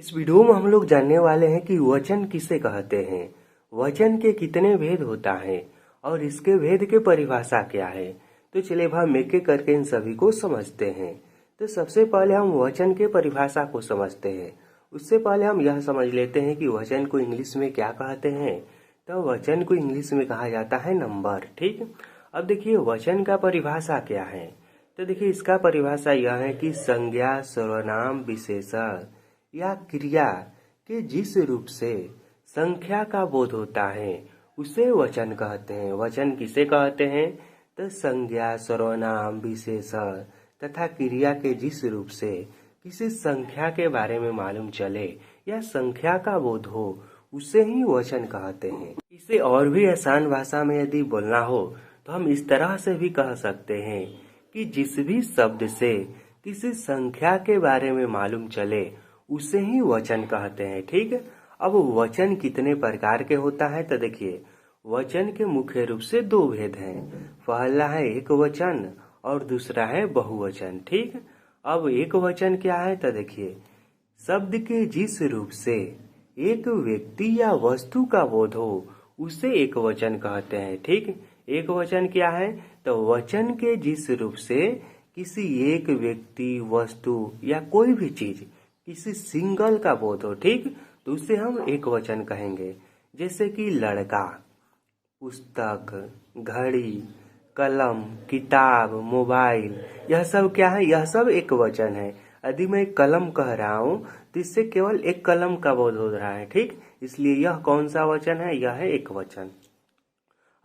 इस वीडियो में हम लोग जानने वाले हैं कि वचन किसे कहते हैं, वचन के कितने भेद होता है और इसके भेद की परिभाषा क्या है। तो चलिए हम एक एक करके इन सभी को समझते हैं। तो सबसे पहले हम वचन के परिभाषा को समझते हैं। उससे पहले हम यह समझ लेते हैं कि वचन को इंग्लिश में क्या कहते हैं। तो वचन को इंग्लिश में कहा जाता है नंबर। ठीक, अब देखिए वचन का परिभाषा क्या है। तो देखिए इसका परिभाषा यह है कि संज्ञा, सर्वनाम, विशेषण या क्रिया के जिस रूप से संख्या का बोध होता है उसे वचन कहते हैं। वचन किसे कहते हैं? तो संज्ञा, सर्वनाम, विशेषण तथा क्रिया के जिस रूप से किसी संख्या के बारे में मालूम चले या संख्या का बोध हो उसे ही वचन कहते हैं। इसे और भी आसान भाषा में यदि बोलना हो तो हम इस तरह से भी कह सकते हैं कि जिस भी शब्द से किसी संख्या के बारे में मालूम चले उसे ही वचन कहते हैं। ठीक, अब वचन कितने प्रकार के होता है? तो देखिए वचन के मुख्य रूप से दो भेद हैं। पहला है एक वचन और दूसरा है बहुवचन। ठीक, अब एक वचन क्या है? तो देखिए शब्द के जिस रूप से एक व्यक्ति या वस्तु का बोध हो उसे एक वचन कहते हैं। ठीक, एक वचन क्या है? तो वचन के जिस रूप से किसी एक व्यक्ति, वस्तु या कोई भी चीज किसी सिंगल का बोध हो, ठीक, तो उसे हम एक वचन कहेंगे। जैसे कि लड़का, पुस्तक, घड़ी, कलम, किताब, मोबाइल, यह सब क्या है? यह सब एक वचन है। यदि मैं कलम कह रहा हूँ तो इससे केवल एक कलम का बोध हो रहा है। ठीक, इसलिए यह कौन सा वचन है? यह है एक वचन।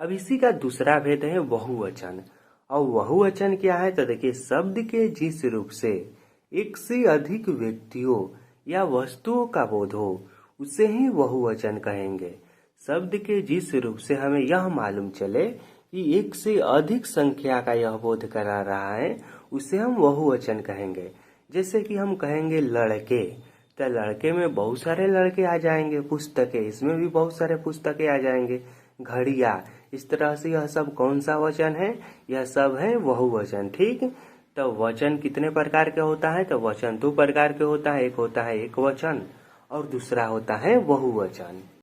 अब इसी का दूसरा भेद है बहुवचन। और बहुवचन क्या है? तो देखिए शब्द के जिस रूप से एक से अधिक व्यक्तियों या वस्तुओं का बोध हो उसे ही बहुवचन कहेंगे। शब्द के जिस रूप से हमें यह मालूम चले कि एक से अधिक संख्या का यह बोध करा रहा है उसे हम बहुवचन कहेंगे। जैसे कि हम कहेंगे लड़के, तो लड़के में बहुत सारे लड़के आ जाएंगे। पुस्तकें, इसमें भी बहुत सारे पुस्तकें आ जाएंगे। घड़िया, इस तरह से यह सब कौन सा वचन है? यह सब है बहुवचन। ठीक, तो वचन कितने प्रकार के होता है? तो वचन दो प्रकार के होता है। एक होता है एक वचन और दूसरा होता है बहुवचन।